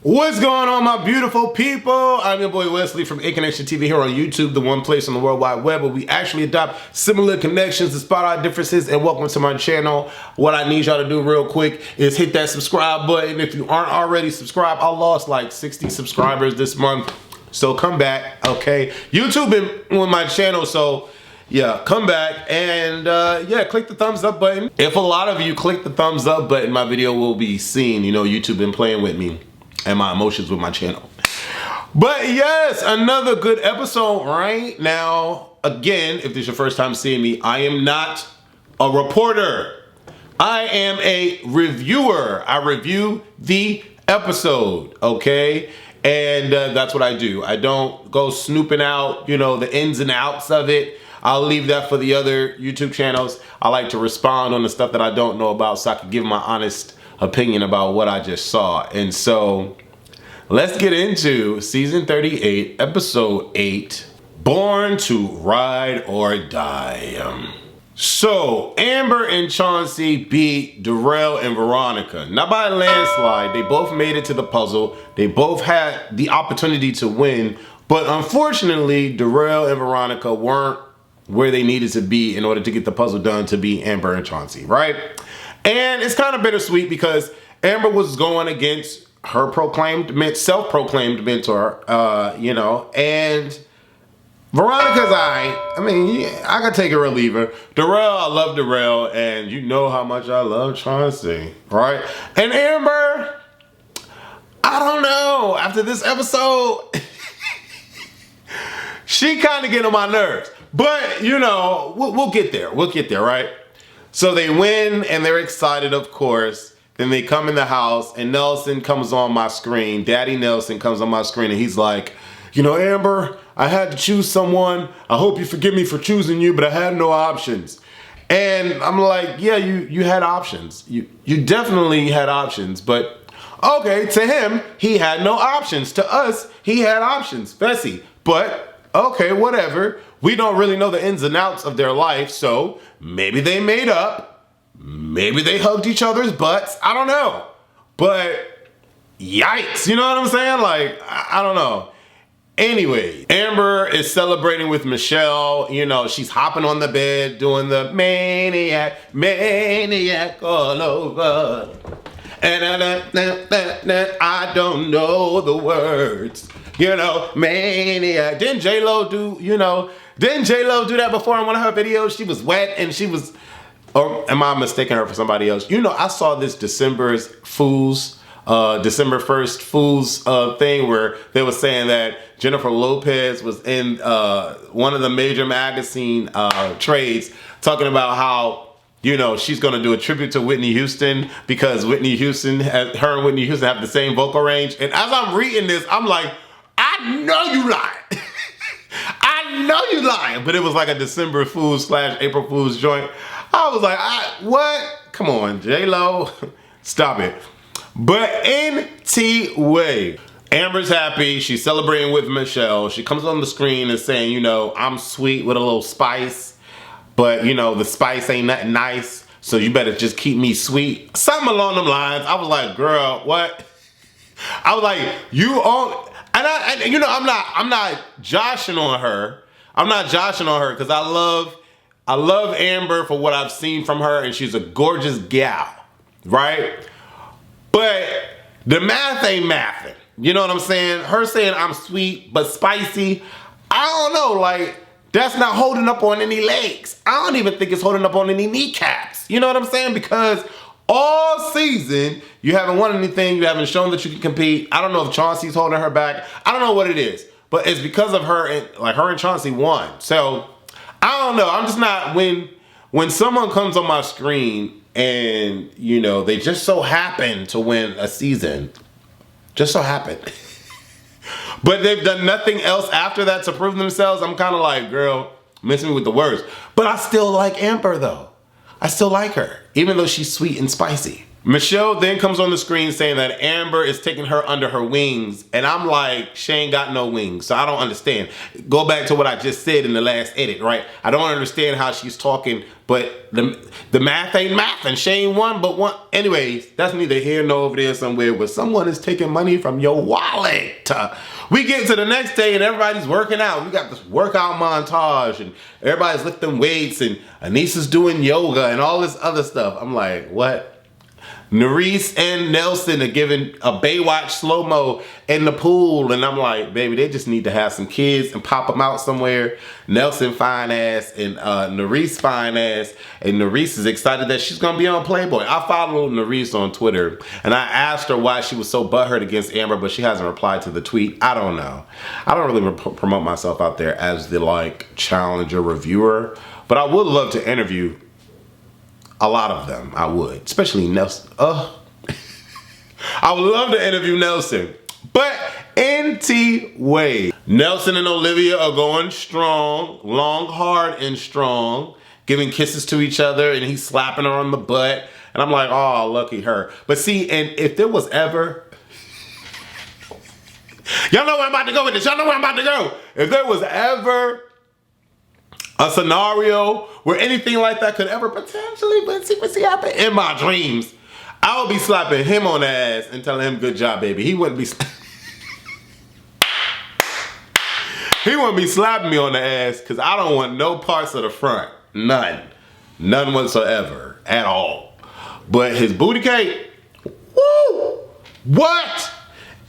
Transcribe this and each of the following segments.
What's going on, my beautiful people? I'm your boy Wesley from A Connection TV here on YouTube, the one place on the World Wide Web where we actually adopt similar connections to spot our differences. And welcome to my channel. What I need y'all to do real quick is hit that subscribe button. If you aren't already subscribed, I lost like 60 subscribers this month. So come back, okay? YouTube been with my channel, so yeah, come back and yeah, click the thumbs up button. If a lot of you click the thumbs up button, my video will be seen. You know, YouTube been playing with me and my emotions with my channel. But yes, another good episode right now. Again, if this is your first time seeing me, I am not a reporter. I am a reviewer. I review the episode, okay? And that's what I do. I don't go snooping out, you know, the ins and outs of it. I'll leave that for the other YouTube channels. I like to respond on the stuff that I don't know about so I can give my honest opinion about what I just saw. And so let's get into season 38, episode 8, Born to Ride or Die. So Amber and Chauncey beat Darrell and Veronica. Not by a landslide. They both made it to the puzzle. They both had the opportunity to win. But unfortunately, Darrell and Veronica weren't where they needed to be in order to get the puzzle done to beat Amber and Chauncey, right? And it's kind of bittersweet because Amber was going against her self-proclaimed mentor, you know, and Veronica's I mean, yeah, I could take her or leave her. Darrell, I love Darrell, and you know how much I love Chauncey, right? And Amber, I don't know. After this episode, she kind of getting on my nerves. But, you know, we'll get there. We'll get there, right? So they win, and they're excited, of course. Then they come in the house, and Nelson comes on my screen. Daddy Nelson comes on my screen, and he's like, you know, Amber, I had to choose someone. I hope you forgive me for choosing you, but I had no options. And I'm like, yeah, you had options. You definitely had options, but okay, to him, he had no options. To us, he had options, Bessie. But okay, whatever. We don't really know the ins and outs of their life, so maybe they made up. Maybe they hugged each other's butts. I don't know. But yikes, you know what I'm saying? Like, I don't know. Anyway, Amber is celebrating with Michelle. You know, she's hopping on the bed, doing the maniac all over. And I don't know the words. You know, maniac. Didn't J-Lo do that before in one of her videos? She was wet and she was, or am I mistaking her for somebody else? You know, I saw this December 1st Fools thing where they were saying that Jennifer Lopez was in one of the major magazine trades talking about how, you know, she's going to do a tribute to Whitney Houston because her and Whitney Houston have the same vocal range. And as I'm reading this, I'm like, I know you lying. I know you lying. But it was like a December Fools / April Fools joint. I was like, what? Come on, J-Lo. Stop it. But anyway, Amber's happy. She's celebrating with Michelle. She comes on the screen and saying, you know, I'm sweet with a little spice. But, you know, the spice ain't nothing nice. So you better just keep me sweet. Something along them lines. I was like, girl, what? I was like, you own... And you know, I'm not joshing on her. I'm not joshing on her because I love Amber for what I've seen from her, and she's a gorgeous gal, right? But the math ain't mathing. You know what I'm saying? Her saying I'm sweet but spicy, I don't know, like, that's not holding up on any legs. I don't even think it's holding up on any kneecaps. You know what I'm saying? Because all season, you haven't won anything. You haven't shown that you can compete. I don't know if Chauncey's holding her back. I don't know what it is. But it's because of her, and like her and Chauncey won. So, I don't know. I'm just not, when someone comes on my screen and, you know, they just so happen to win a season. Just so happen. But they've done nothing else after that to prove themselves. I'm kind of like, girl, miss me with the words. But I still like Amber, though. I still like her, even though she's sweet and spicy. Michelle then comes on the screen saying that Amber is taking her under her wings. And I'm like, she ain't got no wings. So I don't understand. Go back to what I just said in the last edit, right? I don't understand how she's talking, but the math ain't math and she ain't one but one. Anyways, that's neither here nor over there somewhere where someone is taking money from your wallet. We get to the next day and everybody's working out. We got this workout montage and everybody's lifting weights and Anissa's doing yoga and all this other stuff. I'm like, what? Nurys and Nelson are giving a Baywatch slow-mo in the pool. And I'm like, baby, they just need to have some kids and pop them out somewhere. Nelson fine ass and Nurys fine ass. And Nurys is excited that she's going to be on Playboy. I follow Nurys on Twitter. And I asked her why she was so butthurt against Amber, but she hasn't replied to the tweet. I don't know. I don't really promote myself out there as the, like, challenger reviewer. But I would love to interview a lot of them. I would, especially Nelson. I would love to interview Nelson. But anyway, Nelson and Olivia are going strong, long, hard, and strong, giving kisses to each other, and he's slapping her on the butt. And I'm like, oh, lucky her. But see, and if there was ever, y'all know where I'm about to go with this. Y'all know where I'm about to go. If there was ever a scenario where anything like that could ever potentially happen in my dreams, I would be slapping him on the ass and telling him, good job, baby. He wouldn't be he wouldn't be slapping me on the ass because I don't want no parts of the front. None. None whatsoever. At all. But his booty cake, woo! What?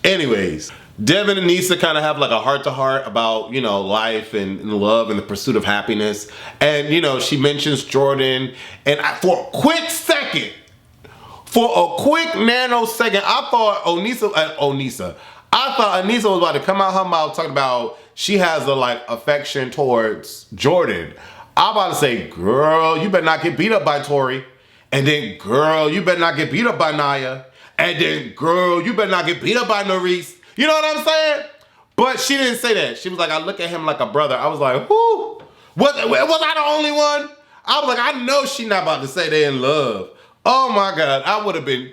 Anyways, Devin and Nisa kind of have like a heart-to-heart about, you know, life and love and the pursuit of happiness. And, you know, she mentions Jordan. And for a quick nanosecond, I thought Anissa was about to come out her mouth talking about she has a, like, affection towards Jordan. I'm about to say, girl, you better not get beat up by Tori. And then, girl, you better not get beat up by Naya. And then, girl, you better not get beat up by Nurys. You know what I'm saying? But she didn't say that. She was like, I look at him like a brother. I was like, whoo. Was I the only one? I was like, I know she not about to say they in love. Oh my God, I would have been,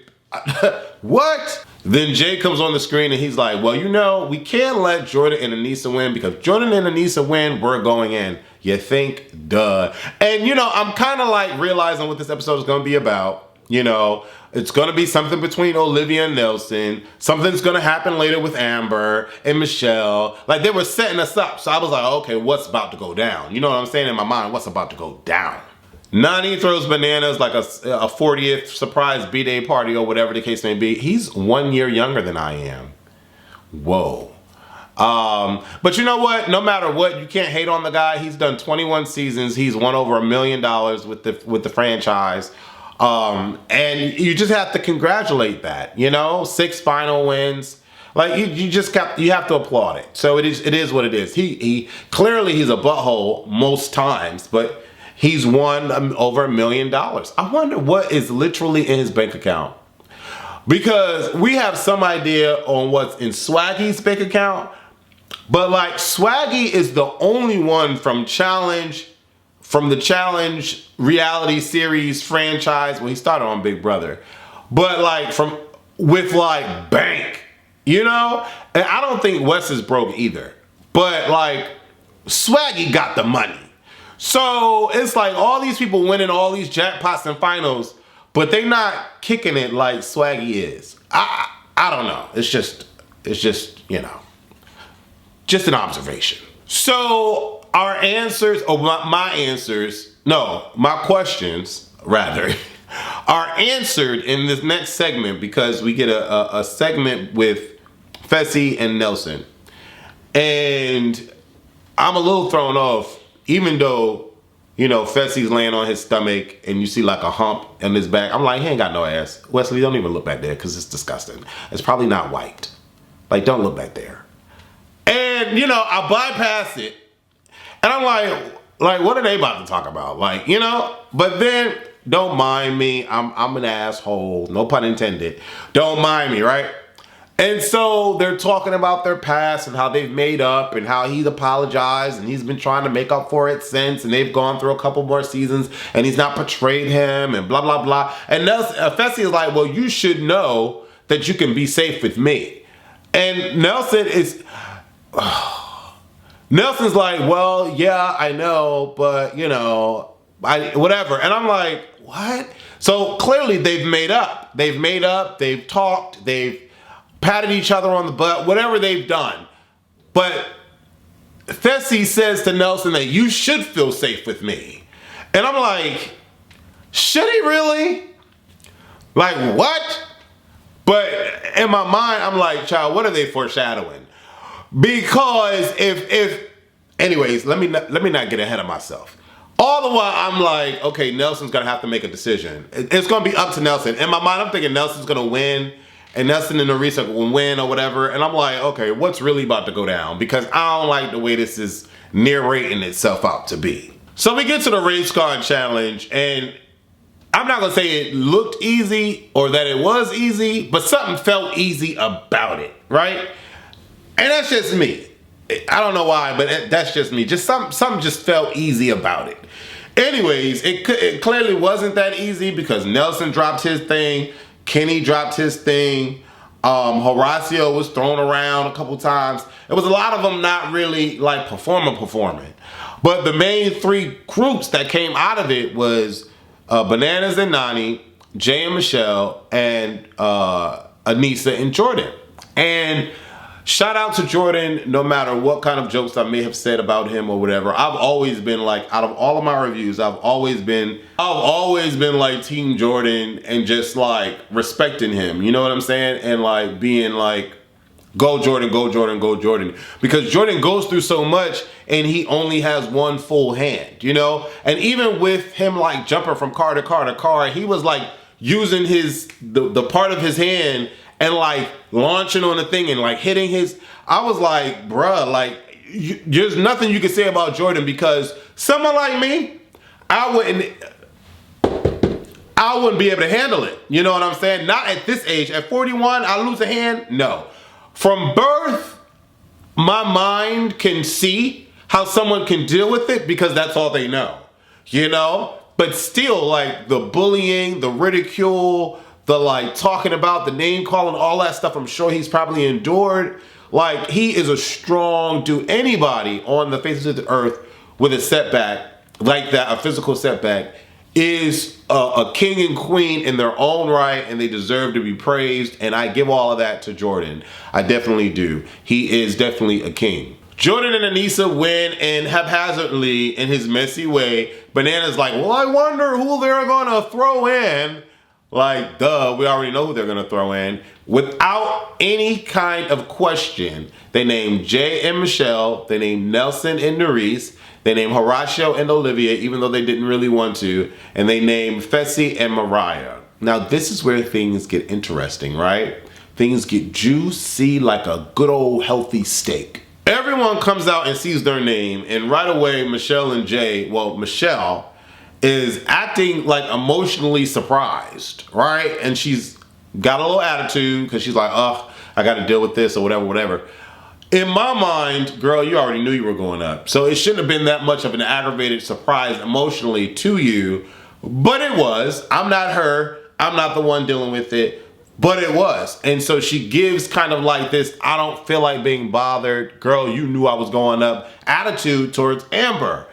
what? Then Jay comes on the screen and he's like, well, you know, we can't let Jordan and Anissa win because Jordan and Anissa win, we're going in. You think, duh. And you know, I'm kind of like realizing what this episode is going to be about. You know, it's going to be something between Olivia and Nelson. Something's going to happen later with Amber and Michelle. Like, they were setting us up. So I was like, okay, what's about to go down? You know what I'm saying in my mind? What's about to go down? Nany throws bananas like a 40th surprise B-Day party or whatever the case may be. He's 1 year younger than I am. Whoa. But you know what? No matter what, you can't hate on the guy. He's done 21 seasons. He's won over $1 million with the franchise. And you just have to congratulate that, you know, 6 final wins. Like you have to applaud it. So it is what it is. He clearly he's a butthole most times, but he's won over $1 million. I wonder what is literally in his bank account, because we have some idea on what's in Swaggy's bank account, but like Swaggy is the only one from the Challenge reality series franchise. Well, he started on Big Brother, but like with like bank, you know? And I don't think Wes is broke either, but like Swaggy got the money. So it's like all these people winning all these jackpots and finals, but they not kicking it like Swaggy is. I don't know. It's just, you know, just an observation. So our answers, or my questions rather, are answered in this next segment because we get a segment with Fessy and Nelson. And I'm a little thrown off, even though, you know, Fessy's laying on his stomach and you see like a hump in his back. I'm like, he ain't got no ass. Wesley, don't even look back there because it's disgusting. It's probably not wiped. Like, don't look back there. And, you know, I bypass it. And I'm like, what are they about to talk about? Like, you know, but then don't mind me. I'm an asshole. No pun intended. Don't mind me, right? And so they're talking about their past and how they've made up and how he's apologized and he's been trying to make up for it since, and they've gone through a couple more seasons and he's not betrayed him and blah, blah, blah. And Fessy is like, well, you should know that you can be safe with me. And Nelson's like, well, yeah, I know, but you know, whatever. And I'm like, what? So clearly they've made up. They've talked, they've patted each other on the butt, whatever they've done. But Fessy says to Nelson that you should feel safe with me. And I'm like, should he really? Like, what? But in my mind, I'm like, child, what are they foreshadowing? Because anyways, let me not get ahead of myself. All the while, I'm like, okay, Nelson's gonna have to make a decision. It's gonna be up to Nelson. In my mind, I'm thinking Nelson's gonna win, and Nelson and Nurys will win or whatever. And I'm like, okay, what's really about to go down? Because I don't like the way this is narrating itself out to be. So we get to the race car challenge, and I'm not gonna say it looked easy or that it was easy, but something felt easy about it, right? And that's just me. I don't know why, but that's just me. Just something just felt easy about it. Anyways, it clearly wasn't that easy because Nelson dropped his thing, Kenny dropped his thing, Horacio was thrown around a couple times. It was a lot of them not really like performing. But the main three groups that came out of it was Bananas and Nany, Jay and Michelle, and Aneesa and Jordan. And shout out to Jordan, no matter what kind of jokes I may have said about him or whatever. I've always been like, out of all of my reviews, I've always been like Team Jordan and just like respecting him. You know what I'm saying? And like being like, go Jordan, go Jordan, go Jordan. Because Jordan goes through so much and he only has one full hand, you know? And even with him like jumping from car to car to car, he was like using the part of his hand and like launching on the thing and like hitting his, I was like, bruh, like there's nothing you can say about Jordan because someone like me, I wouldn't be able to handle it. You know what I'm saying? Not at this age. At 41, I lose a hand? No. From birth, my mind can see how someone can deal with it because that's all they know. You know? But still, like the bullying, the ridicule, the like talking about, the name calling, all that stuff, I'm sure he's probably endured. Like he is a strong dude. Anybody on the face of the earth with a setback like that, a physical setback, is a king and queen in their own right, and they deserve to be praised. And I give all of that to Jordan. I definitely do. He is definitely a king. Jordan and Aneesa win, and haphazardly in his messy way, Banana's like, well, I wonder who they're gonna throw in. Like, duh, we already know who they're gonna throw in. Without any kind of question, they named Jay and Michelle, they named Nelson and Nurys, they named Horacio and Olivia, even though they didn't really want to, and they named Fessy and Mariah. Now, this is where things get interesting, right? Things get juicy like a good old healthy steak. Everyone comes out and sees their name, and right away, Michelle and Jay, well, Michelle is acting like emotionally surprised, right? And she's got a little attitude because she's like, oh, I got to deal with this or whatever. In my mind, girl, you already knew you were going up. So it shouldn't have been that much of an aggravated surprise emotionally to you, but it was. I'm not her. I'm not the one dealing with it, but it was. And so she gives kind of like this, I don't feel like being bothered. Girl, you knew I was going up attitude towards Amber.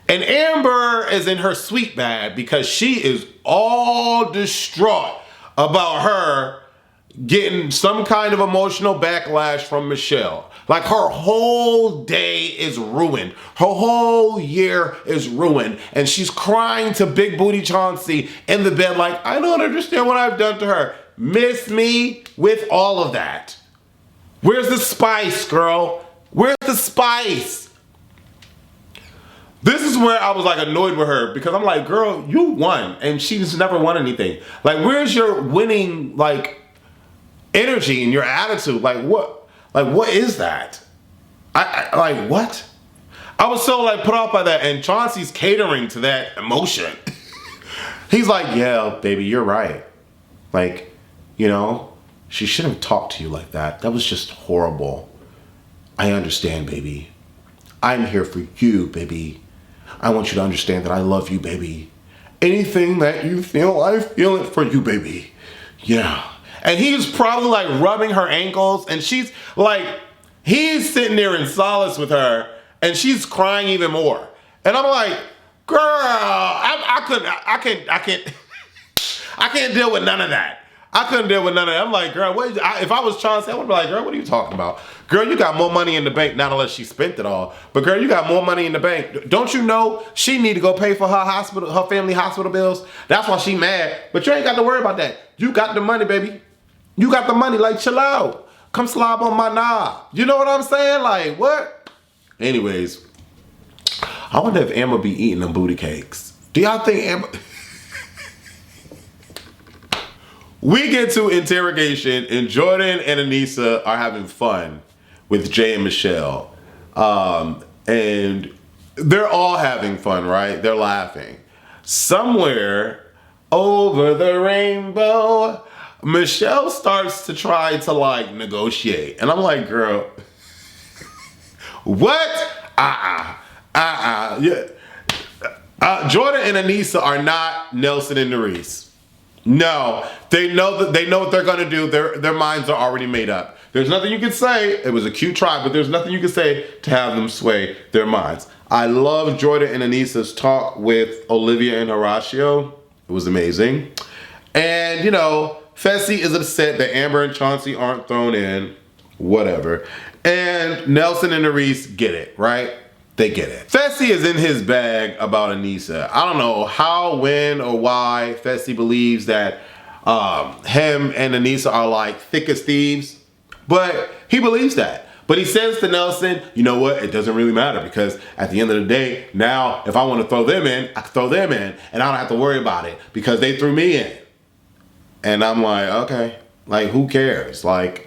And Amber is in her sweet bag because she is all distraught about her getting some kind of emotional backlash from Michelle. Like her whole day is ruined. Her whole year is ruined. And she's crying to Big Booty Chauncey in the bed like, I don't understand what I've done to her. Miss me with all of that. Where's the spice, girl? Where's the spice? This is where I was like annoyed with her because I'm like, girl, you won and she's never won anything. Like, where's your winning like energy and your attitude? Like what is that? I like what? I was so like put off by that, and Chauncey's catering to that emotion. He's like, yeah, baby, you're right. Like, you know, She shouldn't have talked to you like that. That was just horrible. I understand, baby. I'm here for you, baby. I want you to understand that I love you, baby. Anything that you feel, I feel it for you, baby. Yeah. And he's probably like rubbing her ankles, and she's like, he's sitting there in solace with her, and she's crying even more. And I'm like, girl, I can't deal with none of that. I couldn't deal with none of that. I'm like, girl, if I was Chauncey, I would be like, girl, what are you talking about? Girl, you got more money in the bank, not unless she spent it all. But girl, you got more money in the bank. Don't you know she need to go pay for her family hospital bills? That's why she mad. But you ain't got to worry about that. You got the money, baby. You got the money. Like, chill out. Come slob on my knob. You know what I'm saying? Like, what? Anyways, I wonder if Amber be eating them booty cakes. Do y'all think Amber... We get to interrogation, and Jordan and Aneesa are having fun with Jay and Michelle. And they're all having fun, right? They're laughing. Somewhere over the rainbow, Michelle starts to try to like negotiate. And I'm like, girl, what? Yeah. Jordan and Aneesa are not Nelson and Nurys. No, they know what they're gonna do. Their minds are already made up. There's nothing you can say. It was a cute try, but there's nothing you can say to have them sway their minds. I love Jordan and Aneesa's talk with Olivia and Horacio. It was amazing. And you know, Fessy is upset that Amber and Chauncey aren't thrown in. Whatever. And Nelson and Nurys get it, right? They get it. Fessy is in his bag about Aneesa. I don't know how, when, or why Fessy believes that him and Aneesa are like thick as thieves, but he believes that. But he says to Nelson, you know what? It doesn't really matter because at the end of the day, now if I want to throw them in, I can throw them in and I don't have to worry about it because they threw me in. And I'm like, okay, like who cares? Like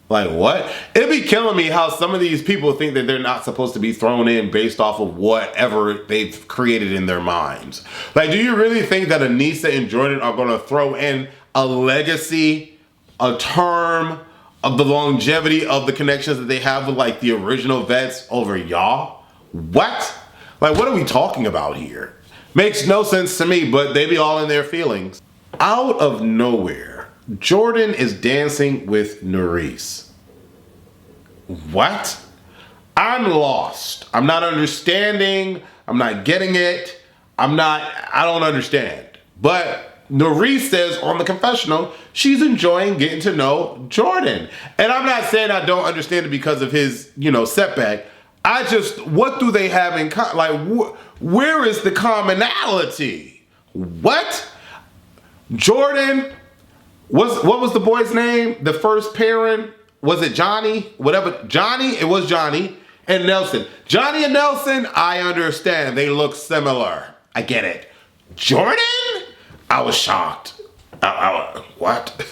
what? It'd be killing me how some of these people think that they're not supposed to be thrown in based off of whatever they've created in their minds. Like, do you really think that Aneesa and Jordan are going to throw in a legacy, a term of the longevity of the connections that they have with like the original vets over y'all? What? Like, what are we talking about here? Makes no sense to me, but they be all in their feelings. Out of nowhere, Jordan is dancing with Nurys. What? I'm lost. I'm not understanding. I'm not getting it. I don't understand. But Nurys says on the confessional, she's enjoying getting to know Jordan. And I'm not saying I don't understand it because of his, setback. What do they have in common? Like, where is the commonality? What? Jordan... What was the boy's name? The first pairing? Was it Johnny? Whatever. Johnny, it was Johnny and Nelson. Johnny and Nelson, I understand. They look similar. I get it. Jordan? I was shocked. What?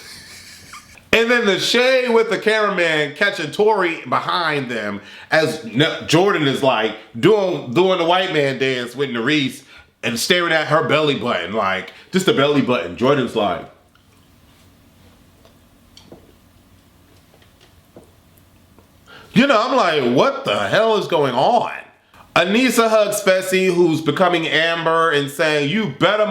And then the shade with the cameraman catching Tori behind them as Jordan is like doing the white man dance with Nurys and staring at her belly button, like just the belly button. Jordan's like, I'm like, what the hell is going on? Aneesa hugs Fessy, who's becoming Amber, and saying, you better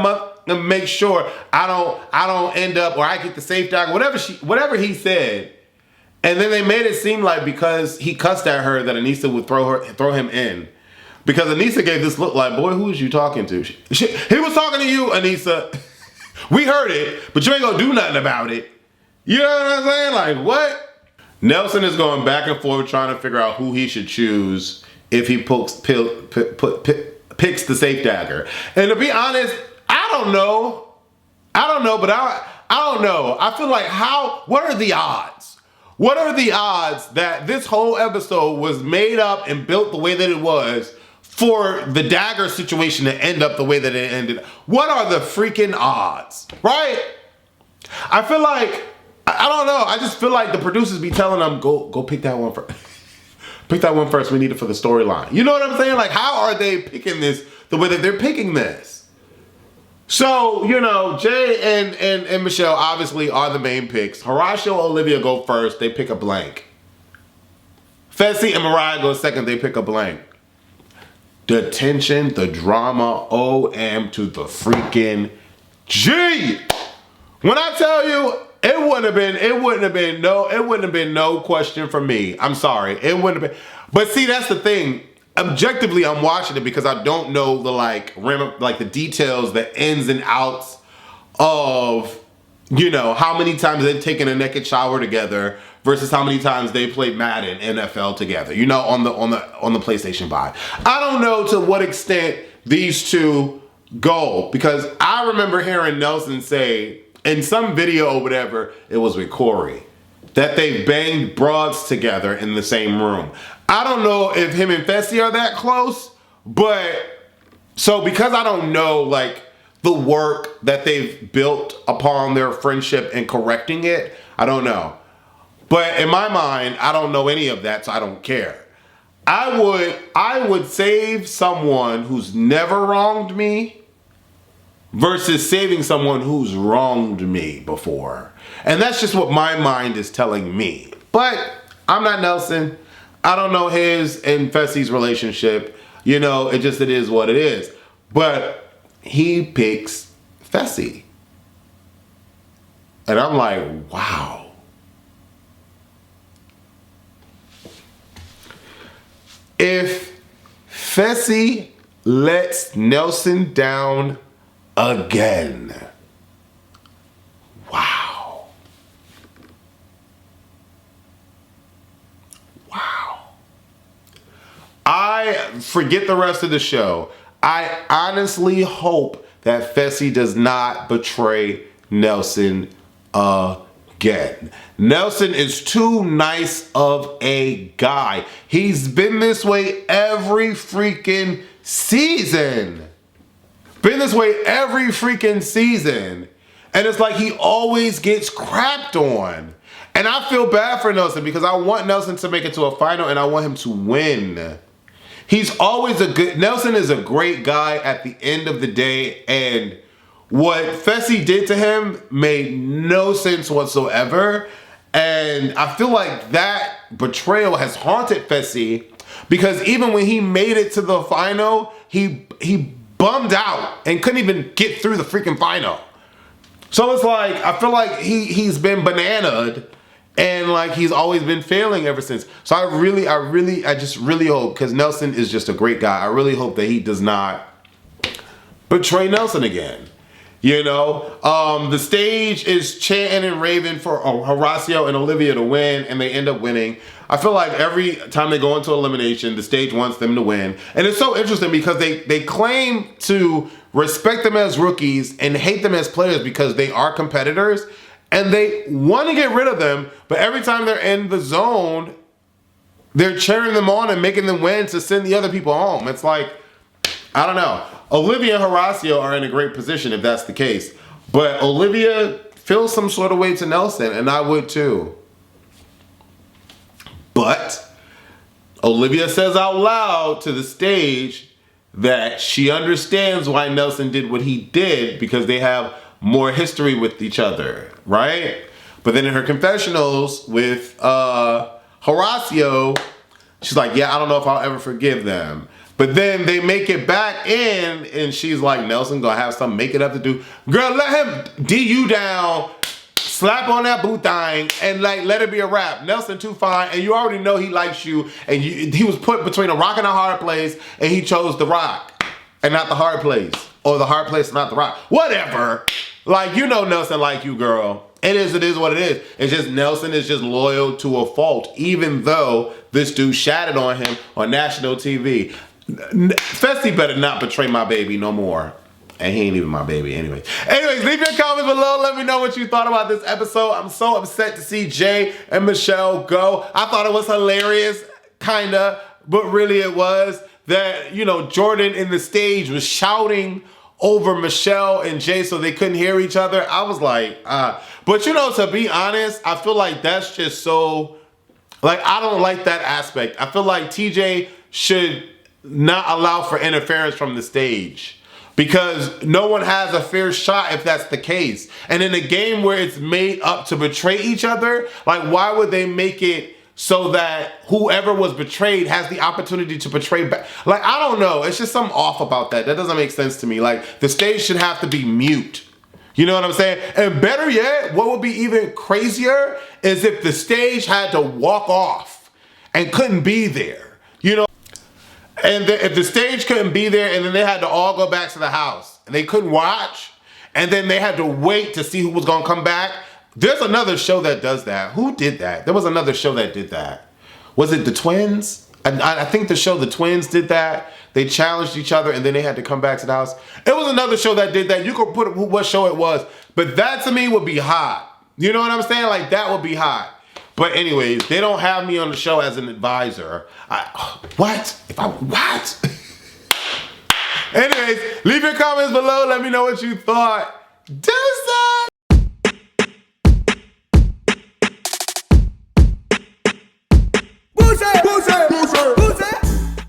make sure I don't end up, or I get the safe dagger, whatever he said. And then they made it seem like because he cussed at her that Aneesa would throw him in. Because Aneesa gave this look like, boy, who is you talking to? He was talking to you, Aneesa. We heard it, but you ain't gonna do nothing about it. You know what I'm saying? Like, what? Nelson is going back and forth trying to figure out who he should choose if he picks the safe dagger. And to be honest, I don't know, but I don't know. I feel like what are the odds? What are the odds that this whole episode was made up and built the way that it was for the dagger situation to end up the way that it ended? What are the freaking odds, right? I feel like, I don't know. I just feel like the producers be telling them, go pick that one first. Pick that one first. We need it for the storyline. You know what I'm saying? Like, how are they picking this the way that they're picking this? So, you know, Jay and Michelle obviously are the main picks. Horacio and Olivia go first. They pick a blank. Fessy and Mariah go second. They pick a blank. The tension, the drama, OM to the freaking G. When I tell you, it wouldn't have been no question for me. I'm sorry. It wouldn't have been. But see, that's the thing. Objectively, I'm watching it because I don't know the the details, the ins and outs of, you know, how many times they've taken a naked shower together versus how many times they played Madden NFL together, you know, on the PlayStation 5. I don't know to what extent these two go, because I remember hearing Nelson say in some video or whatever, it was with Corey, that they banged broads together in the same room. I don't know if him and Fessy are that close, but so because I don't know like the work that they've built upon their friendship and correcting it, I don't know. But in my mind, I don't know any of that, so I don't care. I would save someone who's never wronged me versus saving someone who's wronged me before. And that's just what my mind is telling me. But I'm not Nelson. I don't know his and Fessy's relationship. You know, it is what it is. But he picks Fessy. And I'm like, wow. If Fessy lets Nelson down again, wow. Wow. I forget the rest of the show. I honestly hope that Fessy does not betray Nelson again. Nelson is too nice of a guy. He's been this way every freaking season. Been this way every freaking season. And it's like he always gets crapped on. And I feel bad for Nelson because I want Nelson to make it to a final and I want him to win. He's always Nelson is a great guy at the end of the day, and what Fessy did to him made no sense whatsoever. And I feel like that betrayal has haunted Fessy because even when he made it to the final, he bummed out and couldn't even get through the freaking final. So it's like, I feel like he's been bananaed and like he's always been failing ever since. So I just really hope, because Nelson is just a great guy, I really hope that he does not betray Nelson again. You know, the stage is chanting and raving for Horacio and Olivia to win, and they end up winning. I feel like every time they go into elimination, the stage wants them to win. And it's so interesting because they claim to respect them as rookies and hate them as players because they are competitors, and they want to get rid of them, but every time they're in the zone, they're cheering them on and making them win to send the other people home. It's like, I don't know. Olivia and Horacio are in a great position if that's the case. But Olivia feels some sort of way to Nelson, and I would too. But Olivia says out loud to the stage that she understands why Nelson did what he did because they have more history with each other, right? But then in her confessionals with Horacio, she's like, yeah, I don't know if I'll ever forgive them. But then they make it back in, and she's like, Nelson gonna have something, make it up to do. Girl, let him D you down, slap on that boot thing, and like let it be a wrap. Nelson too fine, and you already know he likes you, and he was put between a rock and a hard place, and he chose the rock and not the hard place, or the hard place and not the rock. Whatever. Like, you know Nelson like you, girl. It is what it is. It's just Nelson is just loyal to a fault, even though this dude shattered on him on national TV. Fessy better not betray my baby no more. And he ain't even my baby anyway. Anyways, leave your comments below. Let me know what you thought about this episode. I'm so upset to see Jay and Michelle go. I thought it was hilarious, kinda, but really it was that, you know, Jordan in the stage was shouting over Michelle and Jay so they couldn't hear each other. I was like, but you know, to be honest, I feel like that's just so, like, I don't like that aspect. I feel like TJ should not allow for interference from the stage. Because no one has a fair shot if that's the case. And in a game where it's made up to betray each other, like why would they make it so that whoever was betrayed has the opportunity to betray back? Like, I don't know. It's just something off about that. That doesn't make sense to me. Like, the stage should have to be mute. You know what I'm saying? And better yet, what would be even crazier is if the stage had to walk off and couldn't be there. You know? And if the stage couldn't be there and then they had to all go back to the house and they couldn't watch and then they had to wait to see who was going to come back. There's another show that does that. Who did that? There was another show that did that. Was it The Twins? I think the show The Twins did that. They challenged each other and then they had to come back to the house. It was another show that did that. You could put what show it was. But that to me would be hot. You know what I'm saying? Like that would be hot. But anyways, they don't have me on the show as an advisor. What? Anyways, leave your comments below. Let me know what you thought. Deuces!